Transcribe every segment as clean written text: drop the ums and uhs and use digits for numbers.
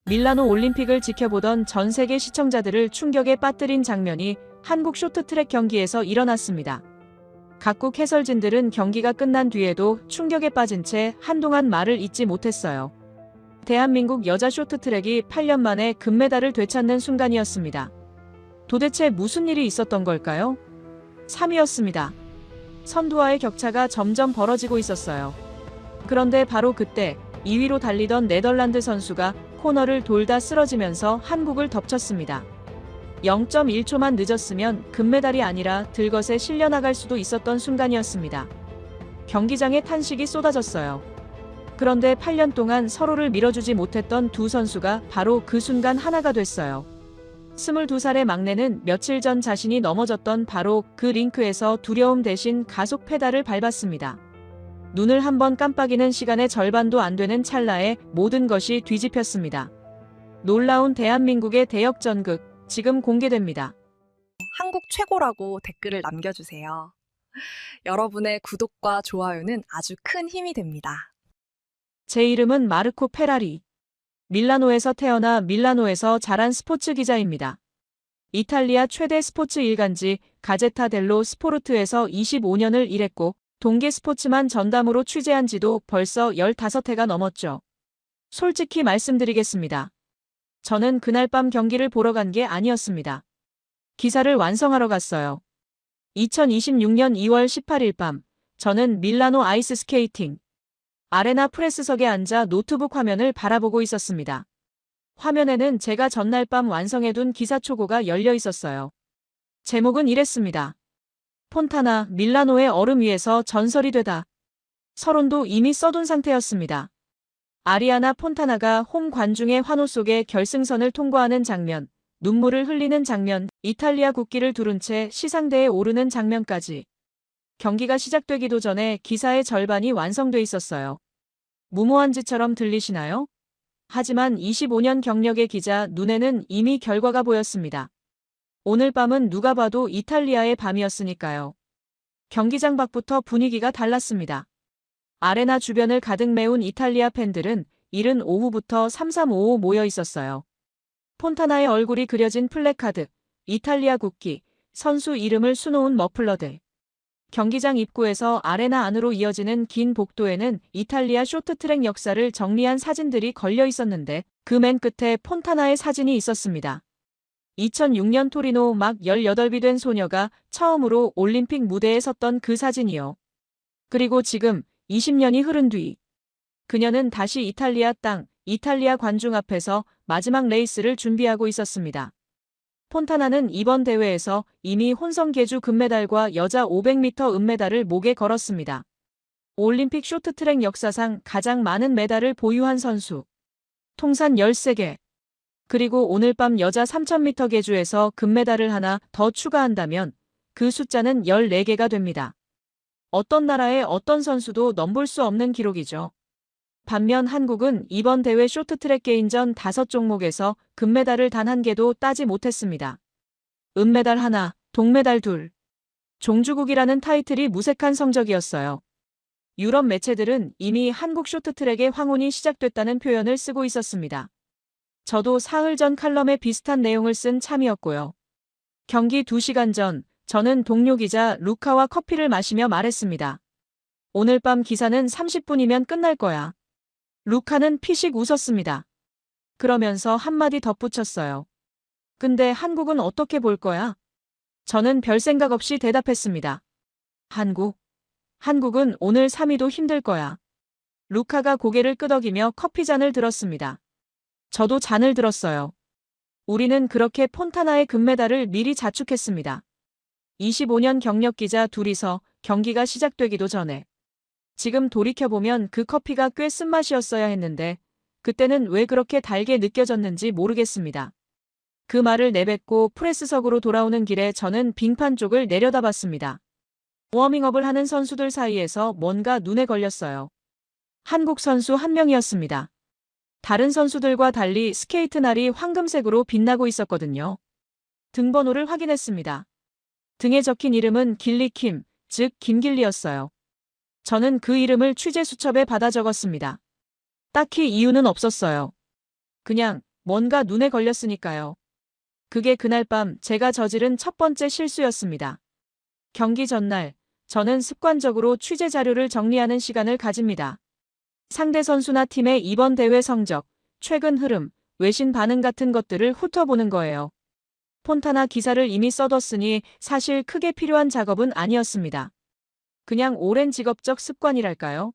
밀라노 올림픽을 지켜보던 전 세계 시청자들을 충격에 빠뜨린 장면이 한국 쇼트트랙 경기에서 일어났습니다. 각국 해설진들은 경기가 끝난 뒤에도 충격에 빠진 채 한동안 말을 잇지 못했어요. 대한민국 여자 쇼트트랙이 8년 만에 금메달을 되찾는 순간이었습니다. 도대체 무슨 일이 있었던 걸까요? 3위였습니다. 선두와의 격차가 점점 벌어지고 있었어요. 그런데 바로 그때 2위로 달리던 네덜란드 선수가 코너를 돌다 쓰러지면서 한국을 덮쳤습니다. 0.1초만 늦었으면 금메달이 아니라 들것에 실려나갈 수도 있었던 순간이었습니다. 경기장에 탄식이 쏟아졌어요. 그런데 8년 동안 서로를 밀어주지 못했던 두 선수가 바로 그 순간 하나가 됐어요. 22살의 막내는 며칠 전 자신이 넘어졌던 바로 그 링크에서 두려움 대신 가속 페달을 밟았습니다. 눈을 한번 깜빡이는 시간의 절반도 안 되는 찰나에 모든 것이 뒤집혔습니다. 놀라운 대한민국의 대역전극, 지금 공개됩니다. 한국 최고라고 댓글을 남겨주세요. 여러분의 구독과 좋아요는 아주 큰 힘이 됩니다. 제 이름은 마르코 페라리. 밀라노에서 태어나 밀라노에서 자란 스포츠 기자입니다. 이탈리아 최대 스포츠 일간지 가제타 델로 스포르트에서 25년을 일했고 동계 스포츠만 전담으로 취재한 지도 벌써 15해가 넘었죠. 솔직히 말씀드리겠습니다. 저는 그날 밤 경기를 보러 간 게 아니었습니다. 기사를 완성하러 갔어요. 2026년 2월 18일 밤, 저는 밀라노 아이스 스케이팅 아레나 프레스석에 앉아 노트북 화면을 바라보고 있었습니다. 화면에는 제가 전날 밤 완성해둔 기사 초고가 열려 있었어요. 제목은 이랬습니다. 폰타나, 밀라노의 얼음 위에서 전설이 되다. 서론도 이미 써둔 상태였습니다. 아리아나 폰타나가 홈 관중의 환호 속에 결승선을 통과하는 장면, 눈물을 흘리는 장면, 이탈리아 국기를 두른 채 시상대에 오르는 장면까지. 경기가 시작되기도 전에 기사의 절반이 완성돼 있었어요. 무모한 짓처럼 들리시나요? 하지만 25년 경력의 기자 눈에는 이미 결과가 보였습니다. 오늘 밤은 누가 봐도 이탈리아의 밤이었으니까요. 경기장 밖부터 분위기가 달랐습니다. 아레나 주변을 가득 메운 이탈리아 팬들은 이른 오후부터 삼삼오오 모여 있었어요. 폰타나의 얼굴이 그려진 플래카드, 이탈리아 국기, 선수 이름을 수놓은 머플러들. 경기장 입구에서 아레나 안으로 이어지는 긴 복도에는 이탈리아 쇼트트랙 역사를 정리한 사진들이 걸려 있었는데 그 맨 끝에 폰타나의 사진이 있었습니다. 2006년 토리노 막 18이 된 소녀가 처음으로 올림픽 무대에 섰던 그 사진이요. 그리고 지금 20년이 흐른 뒤 그녀는 다시 이탈리아 땅, 이탈리아 관중 앞에서 마지막 레이스를 준비하고 있었습니다. 폰타나는 이번 대회에서 이미 혼성 계주 금메달과 여자 500m 은메달을 목에 걸었습니다. 올림픽 쇼트트랙 역사상 가장 많은 메달을 보유한 선수. 통산 13개. 그리고 오늘 밤 여자 3000m 계주에서 금메달을 하나 더 추가한다면 그 숫자는 14개가 됩니다. 어떤 나라의 어떤 선수도 넘볼 수 없는 기록이죠. 반면 한국은 이번 대회 쇼트트랙 개인전 5종목에서 금메달을 단 한 개도 따지 못했습니다. 은메달 하나, 동메달 둘. 종주국이라는 타이틀이 무색한 성적이었어요. 유럽 매체들은 이미 한국 쇼트트랙의 황혼이 시작됐다는 표현을 쓰고 있었습니다. 저도 사흘 전 칼럼에 비슷한 내용을 쓴 참이었고요. 경기 2시간 전, 저는 동료 기자 루카와 커피를 마시며 말했습니다. 오늘 밤 기사는 30분이면 끝날 거야. 루카는 피식 웃었습니다. 그러면서 한마디 덧붙였어요. 근데 한국은 어떻게 볼 거야? 저는 별 생각 없이 대답했습니다. 한국은 오늘 3위도 힘들 거야. 루카가 고개를 끄덕이며 커피잔을 들었습니다. 저도 잔을 들었어요. 우리는 그렇게 폰타나의 금메달을 미리 자축했습니다. 25년 경력 기자 둘이서 경기가 시작되기도 전에. 지금 돌이켜보면 그 커피가 꽤 쓴맛이었어야 했는데 그때는 왜 그렇게 달게 느껴졌는지 모르겠습니다. 그 말을 내뱉고 프레스석으로 돌아오는 길에 저는 빙판 쪽을 내려다봤습니다. 워밍업을 하는 선수들 사이에서 뭔가 눈에 걸렸어요. 한국 선수 한 명이었습니다. 다른 선수들과 달리 스케이트 날이 황금색으로 빛나고 있었거든요. 등번호를 확인했습니다. 등에 적힌 이름은 길리킴, 즉 김길리였어요. 저는 그 이름을 취재 수첩에 받아 적었습니다. 딱히 이유는 없었어요. 그냥 뭔가 눈에 걸렸으니까요. 그게 그날 밤 제가 저지른 첫 번째 실수였습니다. 경기 전날, 저는 습관적으로 취재 자료를 정리하는 시간을 가집니다. 상대 선수나 팀의 이번 대회 성적, 최근 흐름, 외신 반응 같은 것들을 훑어보는 거예요. 폰타나 기사를 이미 써뒀으니 사실 크게 필요한 작업은 아니었습니다. 그냥 오랜 직업적 습관이랄까요?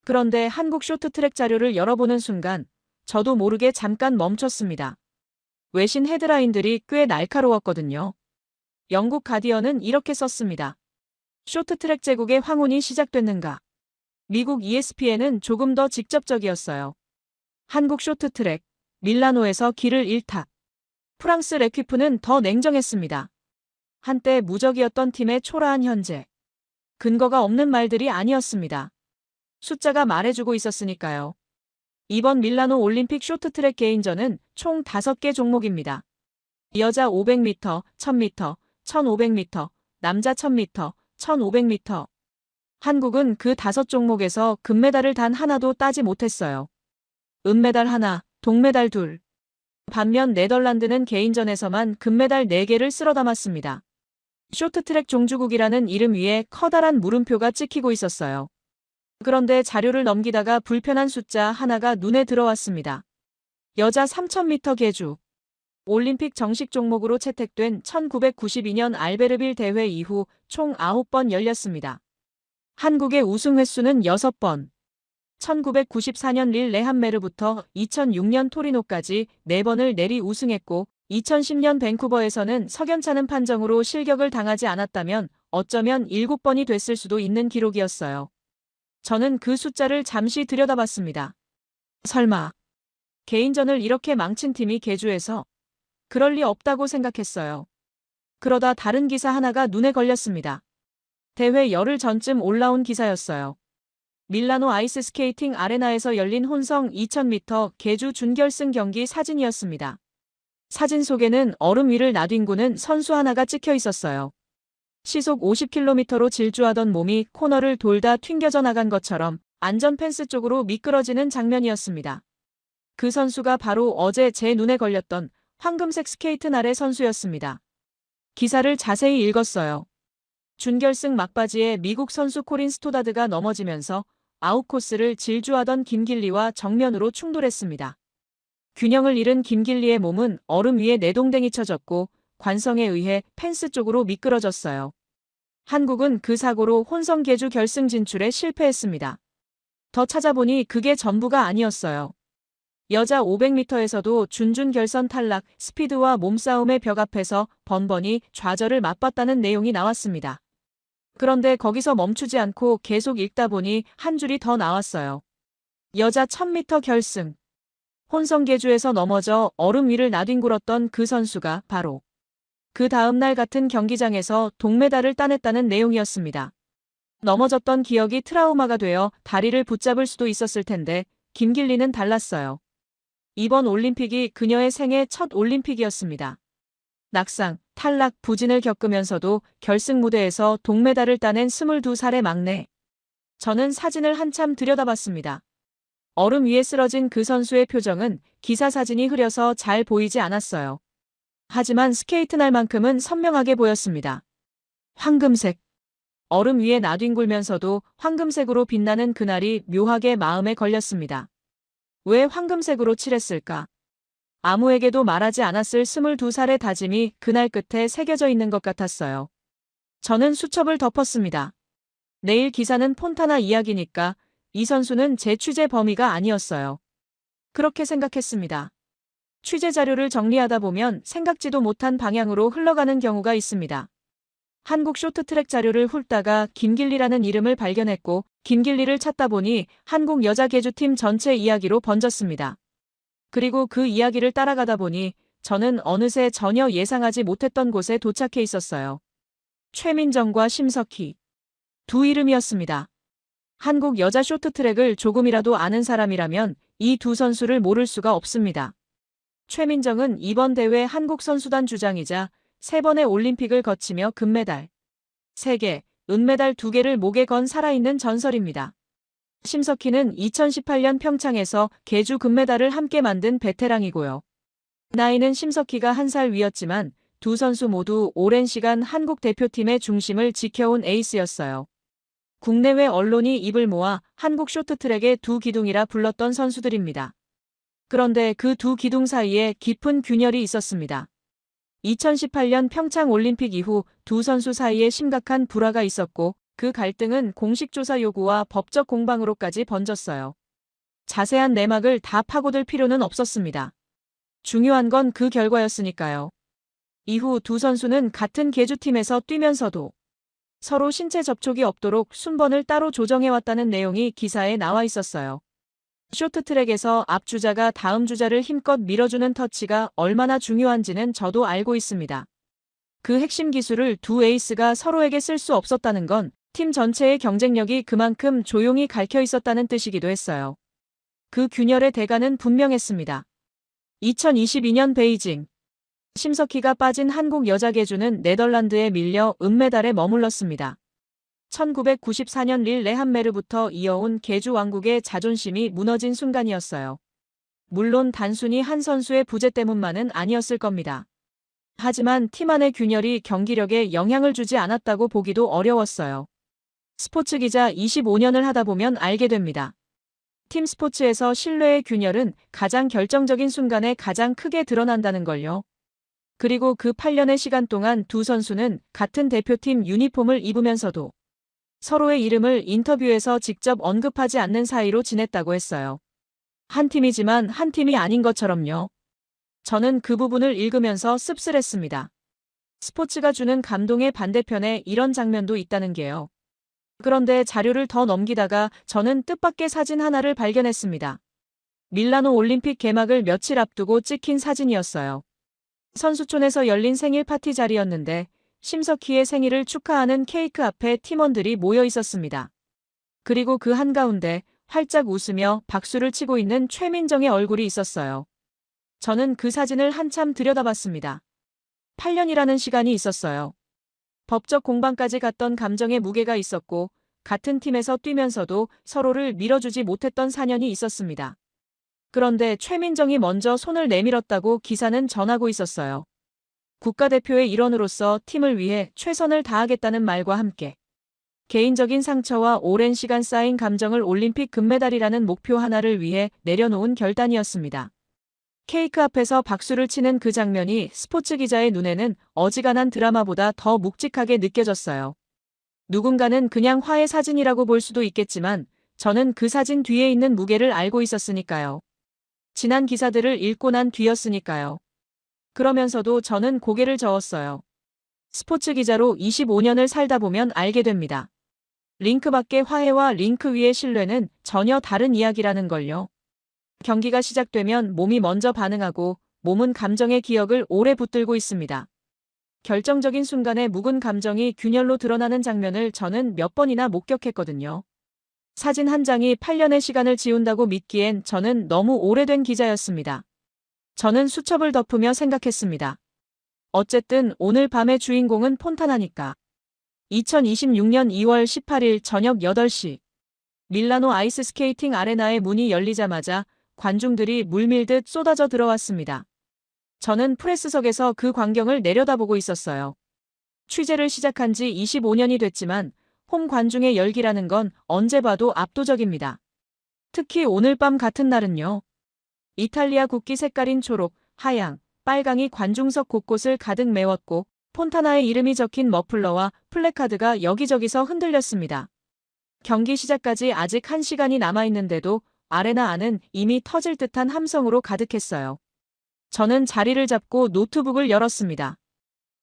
그런데 한국 쇼트트랙 자료를 열어보는 순간 저도 모르게 잠깐 멈췄습니다. 외신 헤드라인들이 꽤 날카로웠거든요. 영국 가디언은 이렇게 썼습니다. 쇼트트랙 제국의 황혼이 시작됐는가? 미국 ESPN은 조금 더 직접적이었어요. 한국 쇼트트랙, 밀라노에서 길을 잃다. 프랑스 레퀴프는 더 냉정했습니다. 한때 무적이었던 팀의 초라한 현재. 근거가 없는 말들이 아니었습니다. 숫자가 말해주고 있었으니까요. 이번 밀라노 올림픽 쇼트트랙 개인전은 총 5개 종목입니다. 여자 500m, 1000m, 1500m, 남자 1000m, 1500m. 한국은 그 5종목에서 금메달을 단 하나도 따지 못했어요. 은메달 하나, 동메달 둘. 반면 네덜란드는 개인전에서만 금메달 4개를 쓸어 담았습니다. 쇼트트랙 종주국이라는 이름 위에 커다란 물음표가 찍히고 있었어요. 그런데 자료를 넘기다가 불편한 숫자 하나가 눈에 들어왔습니다. 여자 3000m 계주. 올림픽 정식 종목으로 채택된 1992년 알베르빌 대회 이후 총 9번 열렸습니다. 한국의 우승 횟수는 6번. 1994년 릴 레한메르부터 2006년 토리노까지 4번을 내리 우승했고 2010년 밴쿠버에서는 석연찮은 판정으로 실격을 당하지 않았다면 어쩌면 7번이 됐을 수도 있는 기록이었어요. 저는 그 숫자를 잠시 들여다봤습니다. 설마 개인전을 이렇게 망친 팀이 계주에서 그럴 리 없다고 생각했어요. 그러다 다른 기사 하나가 눈에 걸렸습니다. 대회 열흘 전쯤 올라온 기사였어요. 밀라노 아이스 스케이팅 아레나에서 열린 혼성 2000m 계주 준결승 경기 사진이었습니다. 사진 속에는 얼음 위를 나뒹구는 선수 하나가 찍혀 있었어요. 시속 50km로 질주하던 몸이 코너를 돌다 튕겨져 나간 것처럼 안전 펜스 쪽으로 미끄러지는 장면이었습니다. 그 선수가 바로 어제 제 눈에 걸렸던 황금색 스케이트 날의 선수였습니다. 기사를 자세히 읽었어요. 준결승 막바지에 미국 선수 코린 스토다드가 넘어지면서 아웃코스를 질주하던 김길리와 정면으로 충돌했습니다. 균형을 잃은 김길리의 몸은 얼음 위에 내동댕이 쳐졌고 관성에 의해 펜스 쪽으로 미끄러졌어요. 한국은 그 사고로 혼성 계주 결승 진출에 실패했습니다. 더 찾아보니 그게 전부가 아니었어요. 여자 500m에서도 준준 결선 탈락, 스피드와 몸싸움의 벽 앞에서 번번이 좌절을 맛봤다는 내용이 나왔습니다. 그런데 거기서 멈추지 않고 계속 읽다 보니 한 줄이 더 나왔어요. 여자 1000m 결승. 혼성 계주에서 넘어져 얼음 위를 나뒹굴었던 그 선수가 바로 그 다음날 같은 경기장에서 동메달을 따냈다는 내용이었습니다. 넘어졌던 기억이 트라우마가 되어 다리를 붙잡을 수도 있었을 텐데 김길리는 달랐어요. 이번 올림픽이 그녀의 생애 첫 올림픽이었습니다. 낙상, 탈락, 부진을 겪으면서도 결승 무대에서 동메달을 따낸 22살의 막내. 저는 사진을 한참 들여다봤습니다. 얼음 위에 쓰러진 그 선수의 표정은 기사 사진이 흐려서 잘 보이지 않았어요. 하지만 스케이트 날만큼은 선명하게 보였습니다. 황금색. 얼음 위에 나뒹굴면서도 황금색으로 빛나는 그날이 묘하게 마음에 걸렸습니다. 왜 황금색으로 칠했을까? 아무에게도 말하지 않았을 22살의 다짐이 그날 끝에 새겨져 있는 것 같았어요. 저는 수첩을 덮었습니다. 내일 기사는 폰타나 이야기니까 이 선수는 제 취재 범위가 아니었어요. 그렇게 생각했습니다. 취재 자료를 정리하다 보면 생각지도 못한 방향으로 흘러가는 경우가 있습니다. 한국 쇼트트랙 자료를 훑다가 김길리라는 이름을 발견했고 김길리를 찾다 보니 한국 여자 계주팀 전체 이야기로 번졌습니다. 그리고 그 이야기를 따라가다 보니 저는 어느새 전혀 예상하지 못했던 곳에 도착해 있었어요. 최민정과 심석희. 두 이름이었습니다. 한국 여자 쇼트트랙을 조금이라도 아는 사람이라면 이 두 선수를 모를 수가 없습니다. 최민정은 이번 대회 한국 선수단 주장이자 3번의 올림픽을 거치며 금메달 3개, 은메달 2개를 목에 건 살아있는 전설입니다. 심석희는 2018년 평창에서 계주 금메달을 함께 만든 베테랑이고요. 나이는 심석희가 1살 위였지만 두 선수 모두 오랜 시간 한국 대표팀의 중심을 지켜온 에이스였어요. 국내외 언론이 입을 모아 한국 쇼트트랙의 두 기둥이라 불렀던 선수들입니다. 그런데 그 두 기둥 사이에 깊은 균열이 있었습니다. 2018년 평창 올림픽 이후 두 선수 사이에 심각한 불화가 있었고 그 갈등은 공식 조사 요구와 법적 공방으로까지 번졌어요. 자세한 내막을 다 파고들 필요는 없었습니다. 중요한 건 그 결과였으니까요. 이후 두 선수는 같은 계주팀에서 뛰면서도 서로 신체 접촉이 없도록 순번을 따로 조정해왔다는 내용이 기사에 나와 있었어요. 쇼트트랙에서 앞 주자가 다음 주자를 힘껏 밀어주는 터치가 얼마나 중요한지는 저도 알고 있습니다. 그 핵심 기술을 두 에이스가 서로에게 쓸 수 없었다는 건 팀 전체의 경쟁력이 그만큼 조용히 갉혀 있었다는 뜻이기도 했어요. 그 균열의 대가는 분명했습니다. 2022년 베이징. 심석희가 빠진 한국 여자 계주는 네덜란드에 밀려 은메달에 머물렀습니다. 1994년 릴 레한메르부터 이어온 계주 왕국의 자존심이 무너진 순간이었어요. 물론 단순히 한 선수의 부재 때문만은 아니었을 겁니다. 하지만 팀 안의 균열이 경기력에 영향을 주지 않았다고 보기도 어려웠어요. 스포츠 기자 25년을 하다 보면 알게 됩니다. 팀 스포츠에서 신뢰의 균열은 가장 결정적인 순간에 가장 크게 드러난다는 걸요. 그리고 그 8년의 시간 동안 두 선수는 같은 대표팀 유니폼을 입으면서도 서로의 이름을 인터뷰에서 직접 언급하지 않는 사이로 지냈다고 했어요. 한 팀이지만 한 팀이 아닌 것처럼요. 저는 그 부분을 읽으면서 씁쓸했습니다. 스포츠가 주는 감동의 반대편에 이런 장면도 있다는 게요. 그런데 자료를 더 넘기다가 저는 뜻밖의 사진 하나를 발견했습니다. 밀라노 올림픽 개막을 며칠 앞두고 찍힌 사진이었어요. 선수촌에서 열린 생일 파티 자리였는데 심석희의 생일을 축하하는 케이크 앞에 팀원들이 모여 있었습니다. 그리고 그 한가운데 활짝 웃으며 박수를 치고 있는 최민정의 얼굴이 있었어요. 저는 그 사진을 한참 들여다봤습니다. 8년이라는 시간이 있었어요. 법적 공방까지 갔던 감정의 무게가 있었고 같은 팀에서 뛰면서도 서로를 밀어주지 못했던 4년이 있었습니다. 그런데 최민정이 먼저 손을 내밀었다고 기사는 전하고 있었어요. 국가대표의 일원으로서 팀을 위해 최선을 다하겠다는 말과 함께 개인적인 상처와 오랜 시간 쌓인 감정을 올림픽 금메달이라는 목표 하나를 위해 내려놓은 결단이었습니다. 케이크 앞에서 박수를 치는 그 장면이 스포츠 기자의 눈에는 어지간한 드라마보다 더 묵직하게 느껴졌어요. 누군가는 그냥 화해 사진이라고 볼 수도 있겠지만 저는 그 사진 뒤에 있는 무게를 알고 있었으니까요. 지난 기사들을 읽고 난 뒤였으니까요. 그러면서도 저는 고개를 저었어요. 스포츠 기자로 25년을 살다 보면 알게 됩니다. 링크 밖의 화해와 링크 위의 신뢰는 전혀 다른 이야기라는 걸요. 경기가 시작되면 몸이 먼저 반응하고 몸은 감정의 기억을 오래 붙들고 있습니다. 결정적인 순간에 묵은 감정이 균열로 드러나는 장면을 저는 몇 번이나 목격했거든요. 사진 한 장이 8년의 시간을 지운다고 믿기엔 저는 너무 오래된 기자였습니다. 저는 수첩을 덮으며 생각했습니다. 어쨌든 오늘 밤의 주인공은 폰타나니까. 2026년 2월 18일 저녁 8시. 밀라노 아이스 스케이팅 아레나의 문이 열리자마자 관중들이 물밀듯 쏟아져 들어왔습니다. 저는 프레스석에서 그 광경을 내려다보고 있었어요. 취재를 시작한 지 25년이 됐지만 홈 관중의 열기라는 건 언제 봐도 압도적입니다. 특히 오늘 밤 같은 날은요. 이탈리아 국기 색깔인 초록, 하양, 빨강이 관중석 곳곳을 가득 메웠고 폰타나의 이름이 적힌 머플러와 플래카드가 여기저기서 흔들렸습니다. 경기 시작까지 아직 1시간이 남아있는데도 아레나 안은 이미 터질 듯한 함성으로 가득했어요. 저는 자리를 잡고 노트북을 열었습니다.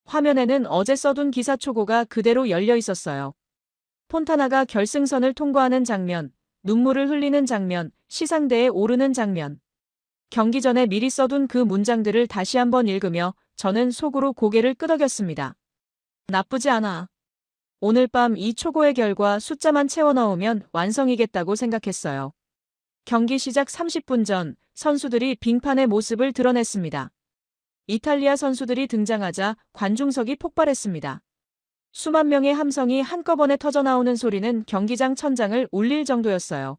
화면에는 어제 써둔 기사 초고가 그대로 열려 있었어요. 폰타나가 결승선을 통과하는 장면, 눈물을 흘리는 장면, 시상대에 오르는 장면. 경기 전에 미리 써둔 그 문장들을 다시 한번 읽으며 저는 속으로 고개를 끄덕였습니다. 나쁘지 않아. 오늘 밤 이 초고의 결과 숫자만 채워 넣으면 완성이겠다고 생각했어요. 경기 시작 30분 전 선수들이 빙판의 모습을 드러냈습니다. 이탈리아 선수들이 등장하자 관중석이 폭발했습니다. 수만 명의 함성이 한꺼번에 터져나오는 소리는 경기장 천장을 울릴 정도였어요.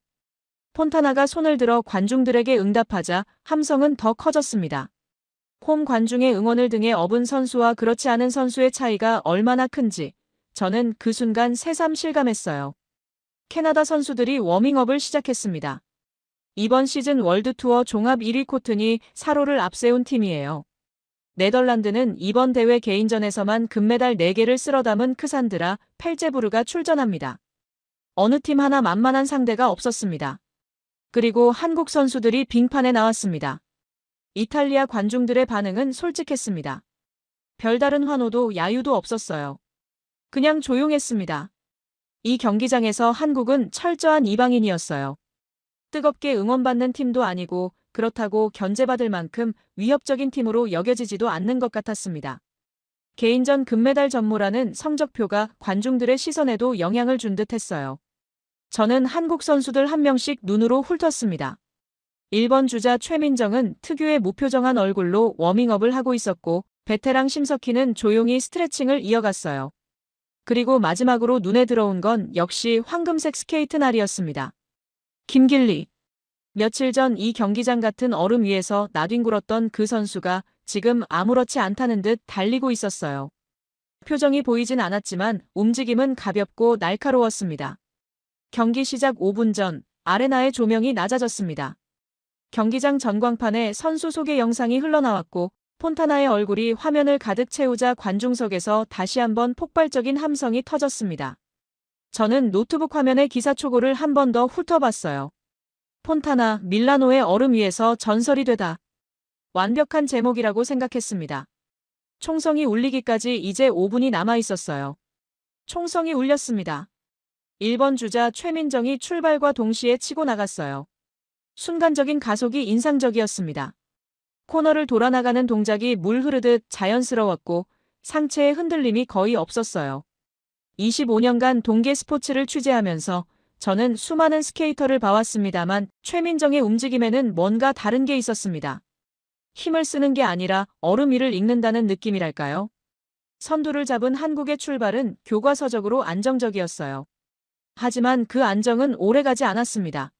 폰타나가 손을 들어 관중들에게 응답하자 함성은 더 커졌습니다. 홈 관중의 응원을 등에 업은 선수와 그렇지 않은 선수의 차이가 얼마나 큰지 저는 그 순간 새삼 실감했어요. 캐나다 선수들이 워밍업을 시작했습니다. 이번 시즌 월드투어 종합 1위 코튼이 4로를 앞세운 팀이에요. 네덜란드는 이번 대회 개인전에서만 금메달 4개를 쓸어 담은 크산드라 펠제부르가 출전합니다. 어느 팀 하나 만만한 상대가 없었습니다. 그리고 한국 선수들이 빙판에 나왔습니다. 이탈리아 관중들의 반응은 솔직했습니다. 별다른 환호도 야유도 없었어요. 그냥 조용했습니다. 이 경기장에서 한국은 철저한 이방인이었어요. 뜨겁게 응원받는 팀도 아니고 그렇다고 견제받을 만큼 위협적인 팀으로 여겨지지도 않는 것 같았습니다. 개인전 금메달 전무라는 성적표가 관중들의 시선에도 영향을 준 듯 했어요. 저는 한국 선수들 한 명씩 눈으로 훑었습니다. 1번 주자 최민정은 특유의 무표정한 얼굴로 워밍업을 하고 있었고 베테랑 심석희는 조용히 스트레칭을 이어갔어요. 그리고 마지막으로 눈에 들어온 건 역시 황금색 스케이트 날이었습니다. 김길리. 며칠 전 이 경기장 같은 얼음 위에서 나뒹굴었던 그 선수가 지금 아무렇지 않다는 듯 달리고 있었어요. 표정이 보이진 않았지만 움직임은 가볍고 날카로웠습니다. 경기 시작 5분 전 아레나의 조명이 낮아졌습니다. 경기장 전광판에 선수 소개 영상이 흘러나왔고 폰타나의 얼굴이 화면을 가득 채우자 관중석에서 다시 한번 폭발적인 함성이 터졌습니다. 저는 노트북 화면의 기사 초고를 한 번 더 훑어봤어요. 폰타나, 밀라노의 얼음 위에서 전설이 되다. 완벽한 제목이라고 생각했습니다. 총성이 울리기까지 이제 5분이 남아 있었어요. 총성이 울렸습니다. 1번 주자 최민정이 출발과 동시에 치고 나갔어요. 순간적인 가속이 인상적이었습니다. 코너를 돌아 나가는 동작이 물 흐르듯 자연스러웠고 상체의 흔들림이 거의 없었어요. 25년간 동계 스포츠를 취재하면서 저는 수많은 스케이터를 봐왔습니다만 최민정의 움직임에는 뭔가 다른 게 있었습니다. 힘을 쓰는 게 아니라 얼음 위를 읽는다는 느낌이랄까요? 선두를 잡은 한국의 출발은 교과서적으로 안정적이었어요. 하지만 그 안정은 오래가지 않았습니다.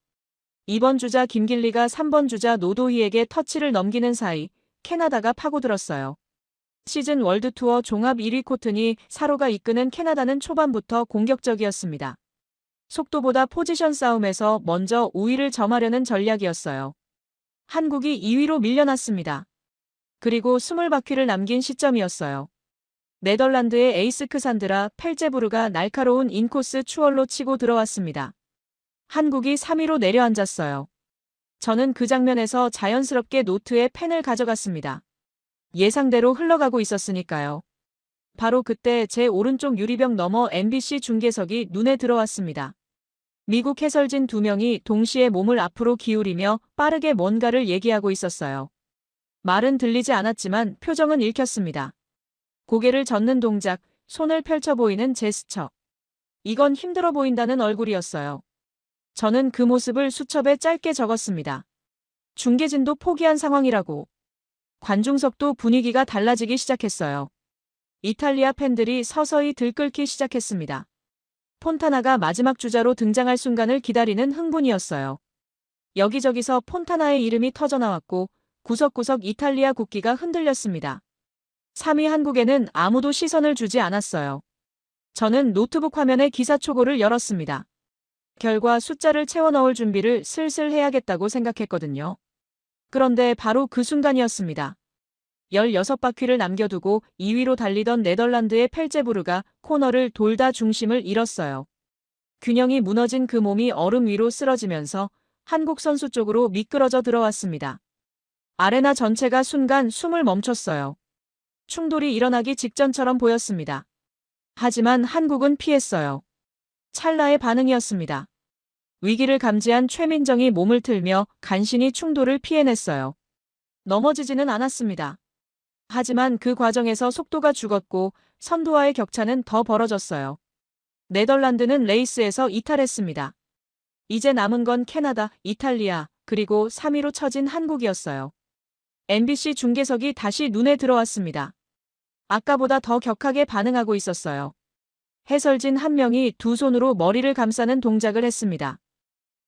2번 주자 김길리가 3번 주자 노도희에게 터치를 넘기는 사이 캐나다가 파고들었어요. 시즌 월드투어 종합 1위 코튼이 4로가 이끄는 캐나다는 초반부터 공격적이었습니다. 속도보다 포지션 싸움에서 먼저 우위를 점하려는 전략이었어요. 한국이 2위로 밀려났습니다. 그리고 20바퀴를 남긴 시점이었어요. 네덜란드의 에이스 크산드라 펠제부르가 날카로운 인코스 추월로 치고 들어왔습니다. 한국이 3위로 내려앉았어요. 저는 그 장면에서 자연스럽게 노트에 펜을 가져갔습니다. 예상대로 흘러가고 있었으니까요. 바로 그때 제 오른쪽 유리병 너머 MBC 중계석이 눈에 들어왔습니다. 미국 해설진 2명이 동시에 몸을 앞으로 기울이며 빠르게 뭔가를 얘기하고 있었어요. 말은 들리지 않았지만 표정은 읽혔습니다. 고개를 젓는 동작, 손을 펼쳐 보이는 제스처. 이건 힘들어 보인다는 얼굴이었어요. 저는 그 모습을 수첩에 짧게 적었습니다. 중계진도 포기한 상황이라고. 관중석도 분위기가 달라지기 시작했어요. 이탈리아 팬들이 서서히 들끓기 시작했습니다. 폰타나가 마지막 주자로 등장할 순간을 기다리는 흥분이었어요. 여기저기서 폰타나의 이름이 터져나왔고 구석구석 이탈리아 국기가 흔들렸습니다. 3위 한국에는 아무도 시선을 주지 않았어요. 저는 노트북 화면에 기사 초고를 열었습니다. 결과 숫자를 채워 넣을 준비를 슬슬 해야겠다고 생각했거든요. 그런데 바로 그 순간이었습니다. 16바퀴를 남겨두고 2위로 달리던 네덜란드의 펠제부르가 코너를 돌다 중심을 잃었어요. 균형이 무너진 그 몸이 얼음 위로 쓰러지면서 한국 선수 쪽으로 미끄러져 들어왔습니다. 아레나 전체가 순간 숨을 멈췄어요. 충돌이 일어나기 직전처럼 보였습니다. 하지만 한국은 피했어요. 찰나의 반응이었습니다. 위기를 감지한 최민정이 몸을 틀며 간신히 충돌을 피해냈어요. 넘어지지는 않았습니다. 하지만 그 과정에서 속도가 죽었고 선두와의 격차는 더 벌어졌어요. 네덜란드는 레이스에서 이탈했습니다. 이제 남은 건 캐나다, 이탈리아, 그리고 3위로 처진 한국이었어요. MBC 중계석이 다시 눈에 들어왔습니다. 아까보다 더 격하게 반응하고 있었어요. 해설진 한 명이 두 손으로 머리를 감싸는 동작을 했습니다.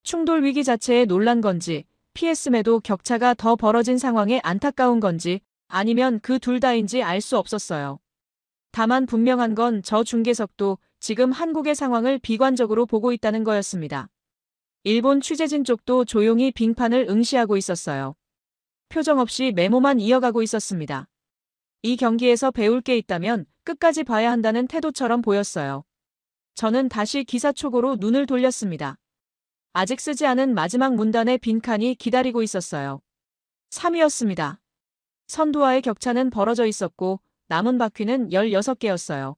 충돌 위기 자체에 놀란 건지, 피했음에도 격차가 더 벌어진 상황에 안타까운 건지, 아니면 그 둘 다인지 알 수 없었어요. 다만 분명한 건 저 중계석도 지금 한국의 상황을 비관적으로 보고 있다는 거였습니다. 일본 취재진 쪽도 조용히 빙판을 응시하고 있었어요. 표정 없이 메모만 이어가고 있었습니다. 이 경기에서 배울 게 있다면 끝까지 봐야 한다는 태도처럼 보였어요. 저는 다시 기사 초고로 눈을 돌렸습니다. 아직 쓰지 않은 마지막 문단의 빈칸이 기다리고 있었어요. 3위였습니다. 선두와의 격차는 벌어져 있었고 남은 바퀴는 16개였어요.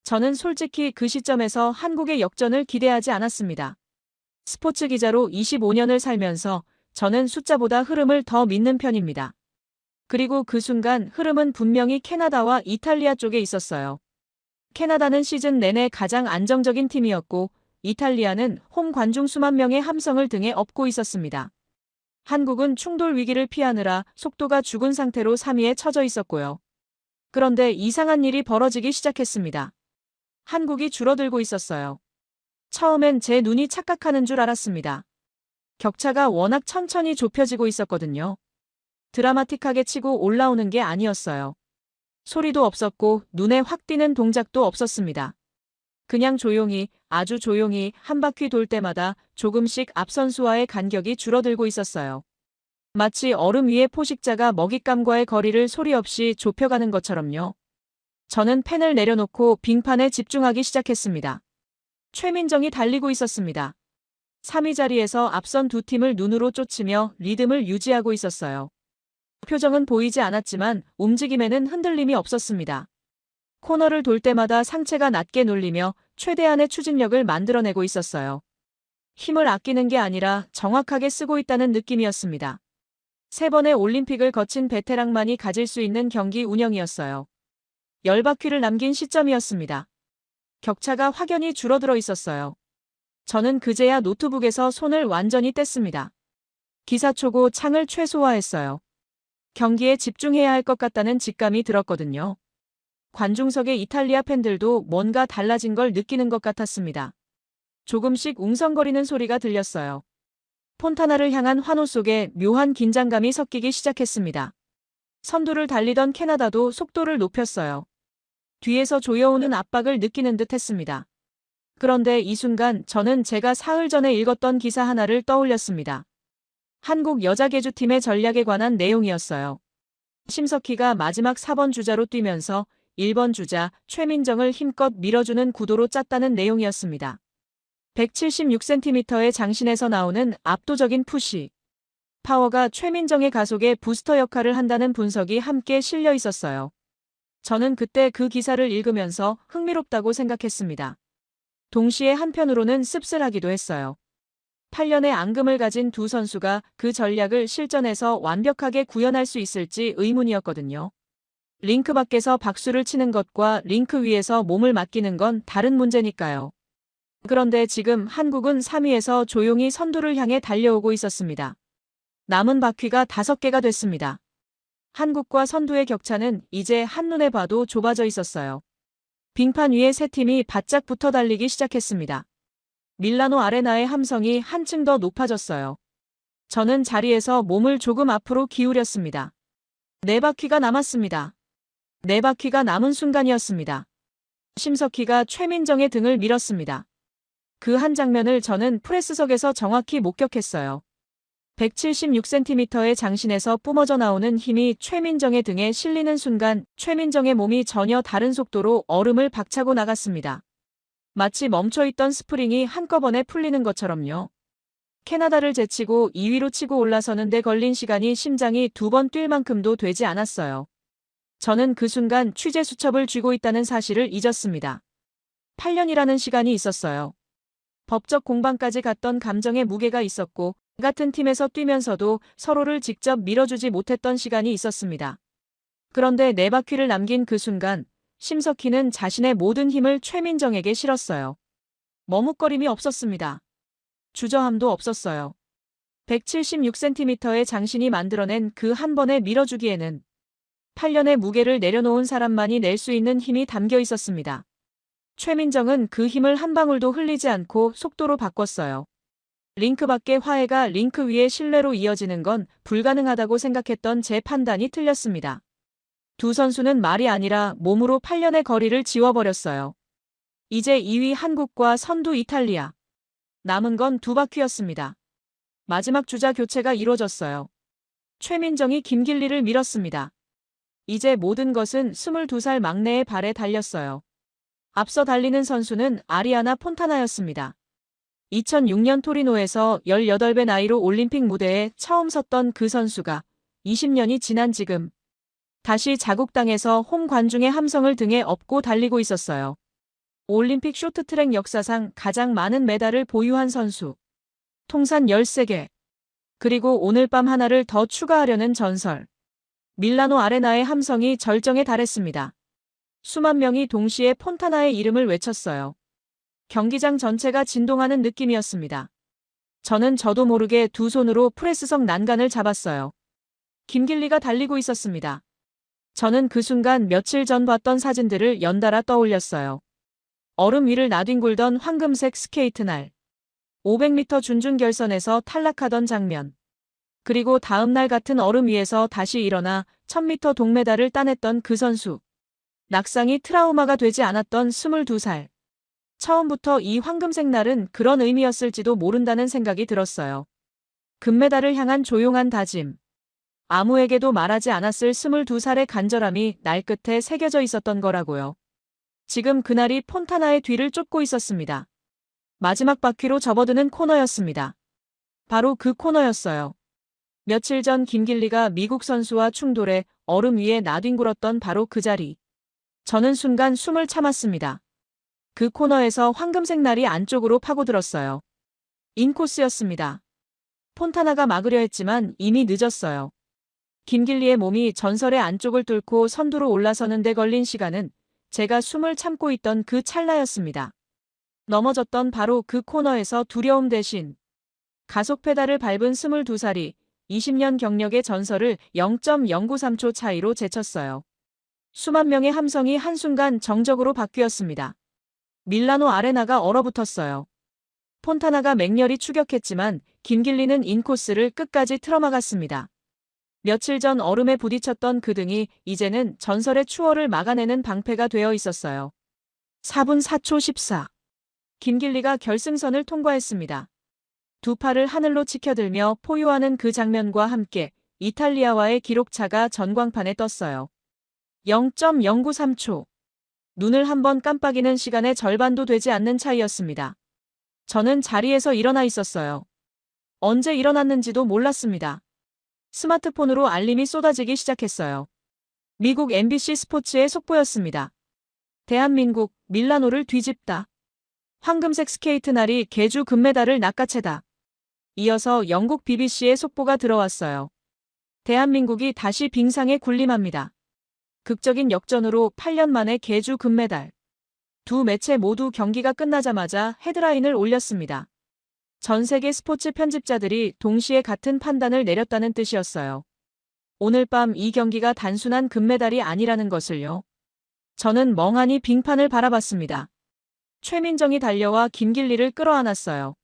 저는 솔직히 그 시점에서 한국의 역전을 기대하지 않았습니다. 스포츠 기자로 25년을 살면서 저는 숫자보다 흐름을 더 믿는 편입니다. 그리고 그 순간 흐름은 분명히 캐나다와 이탈리아 쪽에 있었어요. 캐나다는 시즌 내내 가장 안정적인 팀이었고 이탈리아는 홈 관중 수만 명의 함성을 등에 업고 있었습니다. 한국은 충돌 위기를 피하느라 속도가 죽은 상태로 3위에 처져 있었고요. 그런데 이상한 일이 벌어지기 시작했습니다. 한국이 줄어들고 있었어요. 처음엔 제 눈이 착각하는 줄 알았습니다. 격차가 워낙 천천히 좁혀지고 있었거든요. 드라마틱하게 치고 올라오는 게 아니었어요. 소리도 없었고 눈에 확 띄는 동작도 없었습니다. 그냥 조용히, 아주 조용히 한 바퀴 돌 때마다 조금씩 앞 선수와의 간격이 줄어들고 있었어요. 마치 얼음 위에 포식자가 먹잇감과의 거리를 소리 없이 좁혀가는 것처럼요. 저는 펜을 내려놓고 빙판에 집중하기 시작했습니다. 최민정이 달리고 있었습니다. 3위 자리에서 앞선 두 팀을 눈으로 쫓으며 리듬을 유지하고 있었어요. 표정은 보이지 않았지만 움직임에는 흔들림이 없었습니다. 코너를 돌 때마다 상체가 낮게 눌리며 최대한의 추진력을 만들어내고 있었어요. 힘을 아끼는 게 아니라 정확하게 쓰고 있다는 느낌이었습니다. 3번의 올림픽을 거친 베테랑만이 가질 수 있는 경기 운영이었어요. 10바퀴를 남긴 시점이었습니다. 격차가 확연히 줄어들어 있었어요. 저는 그제야 노트북에서 손을 완전히 뗐습니다. 기사 초고 창을 최소화했어요. 경기에 집중해야 할 것 같다는 직감이 들었거든요. 관중석의 이탈리아 팬들도 뭔가 달라진 걸 느끼는 것 같았습니다. 조금씩 웅성거리는 소리가 들렸어요. 폰타나를 향한 환호 속에 묘한 긴장감이 섞이기 시작했습니다. 선두를 달리던 캐나다도 속도를 높였어요. 뒤에서 조여오는 압박을 느끼는 듯 했습니다. 그런데 이 순간 저는 제가 사흘 전에 읽었던 기사 하나를 떠올렸습니다. 한국 여자 계주팀의 전략에 관한 내용이었어요. 심석희가 마지막 4번 주자로 뛰면서 1번 주자 최민정을 힘껏 밀어주는 구도로 짰다는 내용이었습니다. 176cm의 장신에서 나오는 압도적인 푸시. 파워가 최민정의 가속에 부스터 역할을 한다는 분석이 함께 실려 있었어요. 저는 그때 그 기사를 읽으면서 흥미롭다고 생각했습니다. 동시에 한편으로는 씁쓸하기도 했어요. 8년의 앙금을 가진 두 선수가 그 전략을 실전에서 완벽하게 구현할 수 있을지 의문이었거든요. 링크 밖에서 박수를 치는 것과 링크 위에서 몸을 맡기는 건 다른 문제니까요. 그런데 지금 한국은 3위에서 조용히 선두를 향해 달려오고 있었습니다. 남은 바퀴가 5개가 됐습니다. 한국과 선두의 격차는 이제 한눈에 봐도 좁아져 있었어요. 빙판 위에 세 팀이 바짝 붙어 달리기 시작했습니다. 밀라노 아레나의 함성이 한층 더 높아졌어요. 저는 자리에서 몸을 조금 앞으로 기울였습니다. 4바퀴가 남았습니다. 4바퀴가 남은 순간이었습니다. 심석희가 최민정의 등을 밀었습니다. 그 한 장면을 저는 프레스석에서 정확히 목격했어요. 176cm의 장신에서 뿜어져 나오는 힘이 최민정의 등에 실리는 순간 최민정의 몸이 전혀 다른 속도로 얼음을 박차고 나갔습니다. 마치 멈춰있던 스프링이 한꺼번에 풀리는 것처럼요. 캐나다를 제치고 2위로 치고 올라서는데 걸린 시간이 심장이 2번 뛸 만큼도 되지 않았어요. 저는 그 순간 취재 수첩을 쥐고 있다는 사실을 잊었습니다. 8년이라는 시간이 있었어요. 법적 공방까지 갔던 감정의 무게가 있었고 같은 팀에서 뛰면서도 서로를 직접 밀어주지 못했던 시간이 있었습니다. 그런데 4바퀴를 남긴 그 순간 심석희는 자신의 모든 힘을 최민정에게 실었어요. 머뭇거림이 없었습니다. 주저함도 없었어요. 176cm의 장신이 만들어낸 그 한 번의 밀어주기에는 8년의 무게를 내려놓은 사람만이 낼 수 있는 힘이 담겨 있었습니다. 최민정은 그 힘을 한 방울도 흘리지 않고 속도로 바꿨어요. 링크 밖의 화해가 링크 위의 신뢰로 이어지는 건 불가능하다고 생각했던 제 판단이 틀렸습니다. 두 선수는 말이 아니라 몸으로 8년의 거리를 지워버렸어요. 이제 2위 한국과 선두 이탈리아. 남은 건 두 바퀴였습니다. 마지막 주자 교체가 이루어졌어요. 최민정이 김길리를 밀었습니다. 이제 모든 것은 22살 막내의 발에 달렸어요. 앞서 달리는 선수는 아리아나 폰타나였습니다. 2006년 토리노에서 18배 나이로 올림픽 무대에 처음 섰던 그 선수가 20년이 지난 지금 다시 자국땅에서 홈 관중의 함성을 등에 업고 달리고 있었어요. 올림픽 쇼트트랙 역사상 가장 많은 메달을 보유한 선수. 통산 13개. 그리고 오늘 밤 하나를 더 추가하려는 전설. 밀라노 아레나의 함성이 절정에 달했습니다. 수만 명이 동시에 폰타나의 이름을 외쳤어요. 경기장 전체가 진동하는 느낌이었습니다. 저는 저도 모르게 두 손으로 프레스석 난간을 잡았어요. 김길리가 달리고 있었습니다. 저는 그 순간 며칠 전 봤던 사진들을 연달아 떠올렸어요. 얼음 위를 나뒹굴던 황금색 스케이트 날. 500m 준중결선에서 탈락하던 장면. 그리고 다음 날 같은 얼음 위에서 다시 일어나 1000m 동메달을 따냈던 그 선수. 낙상이 트라우마가 되지 않았던 22살. 처음부터 이 황금색 날은 그런 의미였을지도 모른다는 생각이 들었어요. 금메달을 향한 조용한 다짐. 아무에게도 말하지 않았을 22살의 간절함이 날 끝에 새겨져 있었던 거라고요. 지금 그날이 폰타나의 뒤를 쫓고 있었습니다. 마지막 바퀴로 접어드는 코너였습니다. 바로 그 코너였어요. 며칠 전 김길리가 미국 선수와 충돌해 얼음 위에 나뒹굴었던 바로 그 자리. 저는 순간 숨을 참았습니다. 그 코너에서 황금색 날이 안쪽으로 파고들었어요. 인코스였습니다. 폰타나가 막으려 했지만 이미 늦었어요. 김길리의 몸이 전설의 안쪽을 뚫고 선두로 올라서는 데 걸린 시간은 제가 숨을 참고 있던 그 찰나였습니다. 넘어졌던 바로 그 코너에서 두려움 대신 가속 페달을 밟은 22살이 20년 경력의 전설을 0.093초 차이로 제쳤어요. 수만 명의 함성이 한순간 정적으로 바뀌었습니다. 밀라노 아레나가 얼어붙었어요. 폰타나가 맹렬히 추격했지만 김길리는 인코스를 끝까지 틀어막았습니다. 며칠 전 얼음에 부딪혔던 그 등이 이제는 전설의 추월을 막아내는 방패가 되어 있었어요. 4분 4초 14. 김길리가 결승선을 통과했습니다. 두 팔을 하늘로 치켜들며 포효하는 그 장면과 함께 이탈리아와의 기록차가 전광판에 떴어요. 0.093초. 눈을 한번 깜빡이는 시간의 절반도 되지 않는 차이였습니다. 저는 자리에서 일어나 있었어요. 언제 일어났는지도 몰랐습니다. 스마트폰으로 알림이 쏟아지기 시작했어요. 미국 MBC 스포츠의 속보였습니다. 대한민국, 밀라노를 뒤집다. 황금색 스케이트 날이 계주 금메달을 낚아채다. 이어서 영국 BBC의 속보가 들어왔어요. 대한민국이 다시 빙상에 군림합니다. 극적인 역전으로 8년 만에 계주 금메달. 두 매체 모두 경기가 끝나자마자 헤드라인을 올렸습니다. 전 세계 스포츠 편집자들이 동시에 같은 판단을 내렸다는 뜻이었어요. 오늘 밤 이 경기가 단순한 금메달이 아니라는 것을요. 저는 멍하니 빙판을 바라봤습니다. 최민정이 달려와 김길리를 끌어안았어요.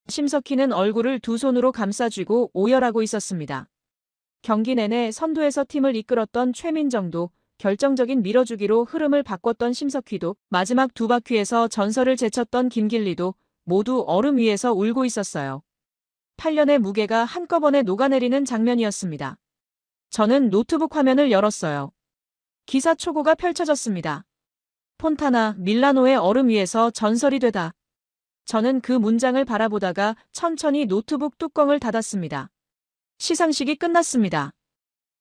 심석희는 얼굴을 두 손으로 감싸쥐고 오열하고 있었습니다. 경기 내내 선두에서 팀을 이끌었던 최민정도 결정적인 밀어주기로 흐름을 바꿨던 심석희도 마지막 두 바퀴에서 전설을 제쳤던 김길리도 모두 얼음 위에서 울고 있었어요. 8년의 무게가 한꺼번에 녹아내리는 장면이었습니다. 저는 노트북 화면을 열었어요. 기사 초고가 펼쳐졌습니다. 폰타나, 밀라노의 얼음 위에서 전설이 되다. 저는 그 문장을 바라보다가 천천히 노트북 뚜껑을 닫았습니다. 시상식이 끝났습니다.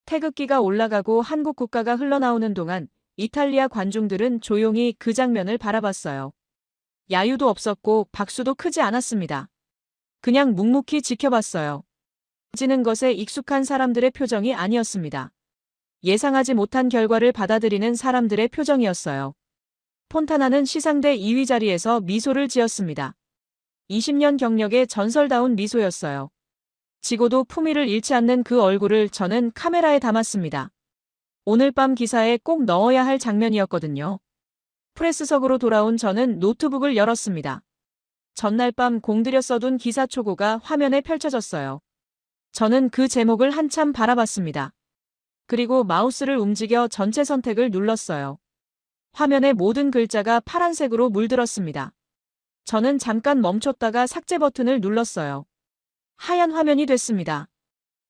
태극기가 올라가고 한국 국가가 흘러나오는 동안 이탈리아 관중들은 조용히 그 장면을 바라봤어요. 야유도 없었고 박수도 크지 않았습니다. 그냥 묵묵히 지켜봤어요. 지는 것에 익숙한 사람들의 표정이 아니었습니다. 예상하지 못한 결과를 받아들이는 사람들의 표정이었어요. 폰타나는 시상대 2위 자리에서 미소를 지었습니다. 20년 경력의 전설다운 미소였어요. 지고도 품위를 잃지 않는 그 얼굴을 저는 카메라에 담았습니다. 오늘 밤 기사에 꼭 넣어야 할 장면이었거든요. 프레스석으로 돌아온 저는 노트북을 열었습니다. 전날 밤 공들여 써둔 기사 초고가 화면에 펼쳐졌어요. 저는 그 제목을 한참 바라봤습니다. 그리고 마우스를 움직여 전체 선택을 눌렀어요. 화면의 모든 글자가 파란색으로 물들었습니다. 저는 잠깐 멈췄다가 삭제 버튼을 눌렀어요. 하얀 화면이 됐습니다.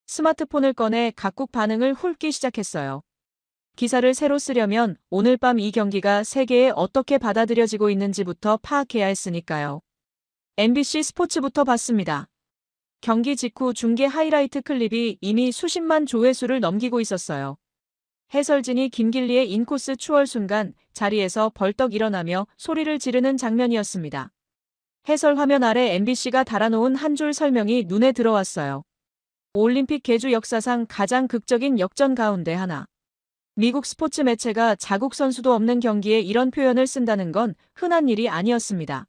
스마트폰을 꺼내 각국 반응을 훑기 시작했어요. 기사를 새로 쓰려면 오늘 밤 이 경기가 세계에 어떻게 받아들여지고 있는지부터 파악해야 했으니까요. MBC 스포츠부터 봤습니다. 경기 직후 중계 하이라이트 클립이 이미 수십만 조회수를 넘기고 있었어요. 해설진이 김길리의 인코스 추월 순간 자리에서 벌떡 일어나며 소리를 지르는 장면이었습니다. 해설 화면 아래 MBC가 달아놓은 한 줄 설명이 눈에 들어왔어요. 올림픽 개주 역사상 가장 극적인 역전 가운데 하나. 미국 스포츠 매체가 자국 선수도 없는 경기에 이런 표현을 쓴다는 건 흔한 일이 아니었습니다.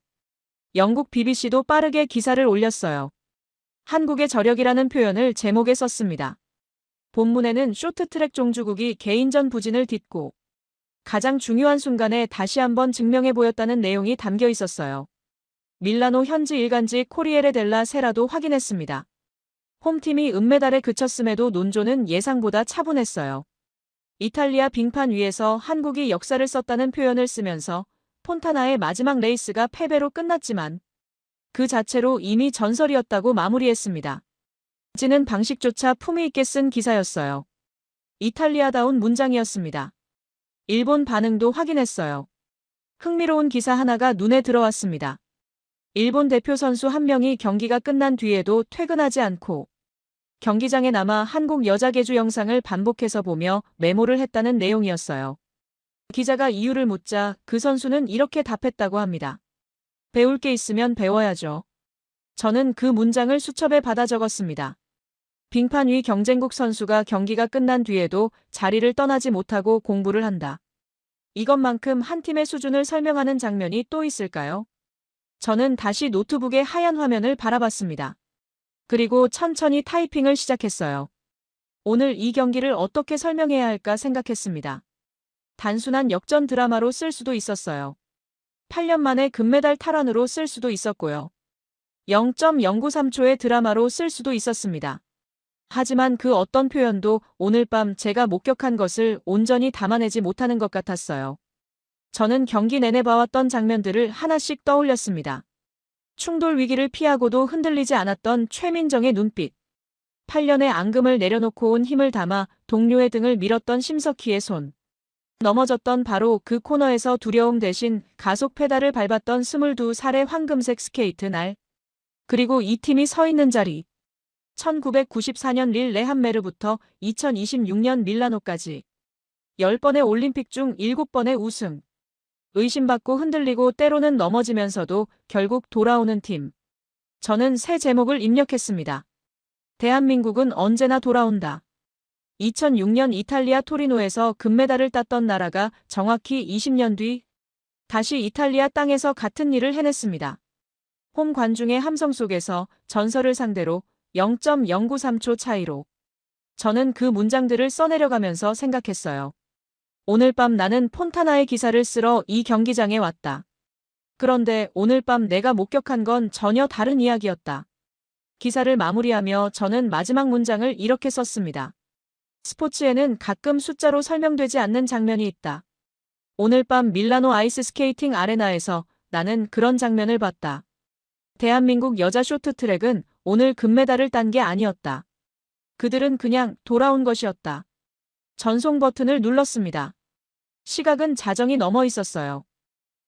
영국 BBC도 빠르게 기사를 올렸어요. 한국의 저력이라는 표현을 제목에 썼습니다. 본문에는 쇼트트랙 종주국이 개인전 부진을 딛고 가장 중요한 순간에 다시 한번 증명해 보였다는 내용이 담겨 있었어요. 밀라노 현지 일간지 코리에레 델라 세라도 확인했습니다. 홈팀이 은메달에 그쳤음에도 논조는 예상보다 차분했어요. 이탈리아 빙판 위에서 한국이 역사를 썼다는 표현을 쓰면서 폰타나의 마지막 레이스가 패배로 끝났지만 그 자체로 이미 전설이었다고 마무리했습니다. 지는 방식조차 품위 있게 쓴 기사였어요. 이탈리아다운 문장이었습니다. 일본 반응도 확인했어요. 흥미로운 기사 하나가 눈에 들어왔습니다. 일본 대표 선수 한 명이 경기가 끝난 뒤에도 퇴근하지 않고 경기장에 남아 한국 여자 계주 영상을 반복해서 보며 메모를 했다는 내용이었어요. 기자가 이유를 묻자 그 선수는 이렇게 답했다고 합니다. 배울 게 있으면 배워야죠. 저는 그 문장을 수첩에 받아 적었습니다. 빙판 위 경쟁국 선수가 경기가 끝난 뒤에도 자리를 떠나지 못하고 공부를 한다. 이것만큼 한 팀의 수준을 설명하는 장면이 또 있을까요? 저는 다시 노트북의 하얀 화면을 바라봤습니다. 그리고 천천히 타이핑을 시작했어요. 오늘 이 경기를 어떻게 설명해야 할까 생각했습니다. 단순한 역전 드라마로 쓸 수도 있었어요. 8년 만에 금메달 탈환으로 쓸 수도 있었고요. 0.093초의 드라마로 쓸 수도 있었습니다. 하지만 그 어떤 표현도 오늘 밤 제가 목격한 것을 온전히 담아내지 못하는 것 같았어요. 저는 경기 내내 봐왔던 장면들을 하나씩 떠올렸습니다. 충돌 위기를 피하고도 흔들리지 않았던 최민정의 눈빛. 8년의 앙금을 내려놓고 온 힘을 담아 동료의 등을 밀었던 심석희의 손. 넘어졌던 바로 그 코너에서 두려움 대신 가속 페달을 밟았던 22살의 황금색 스케이트 날. 그리고 이 팀이 서 있는 자리. 1994년 릴레한메르부터 2026년 밀라노까지 10번의 올림픽 중 7번의 우승. 의심받고 흔들리고 때로는 넘어지면서도 결국 돌아오는 팀. 저는 새 제목을 입력했습니다. 대한민국은 언제나 돌아온다. 2006년 이탈리아 토리노에서 금메달을 땄던 나라가 정확히 20년 뒤 다시 이탈리아 땅에서 같은 일을 해냈습니다. 홈 관중의 함성 속에서 전설을 상대로 0.093초 차이로. 저는 그 문장들을 써내려가면서 생각했어요. 오늘 밤 나는 폰타나의 기사를 쓰러 이 경기장에 왔다. 그런데 오늘 밤 내가 목격한 건 전혀 다른 이야기였다. 기사를 마무리하며 저는 마지막 문장을 이렇게 썼습니다. 스포츠에는 가끔 숫자로 설명되지 않는 장면이 있다. 오늘 밤 밀라노 아이스 스케이팅 아레나에서 나는 그런 장면을 봤다. 대한민국 여자 쇼트트랙은 오늘 금메달을 딴 게 아니었다. 그들은 그냥 돌아온 것이었다. 전송 버튼을 눌렀습니다. 시각은 자정이 넘어 있었어요.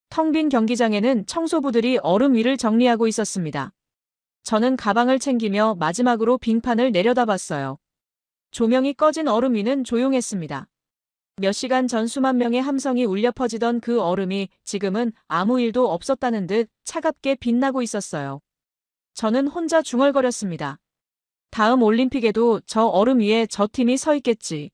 텅 빈 경기장에는 청소부들이 얼음 위를 정리하고 있었습니다. 저는 가방을 챙기며 마지막으로 빙판을 내려다봤어요. 조명이 꺼진 얼음 위는 조용했습니다. 몇 시간 전 수만 명의 함성이 울려 퍼지던 그 얼음이 지금은 아무 일도 없었다는 듯 차갑게 빛나고 있었어요. 저는 혼자 중얼거렸습니다. 다음 올림픽에도 저 얼음 위에 저 팀이 서 있겠지.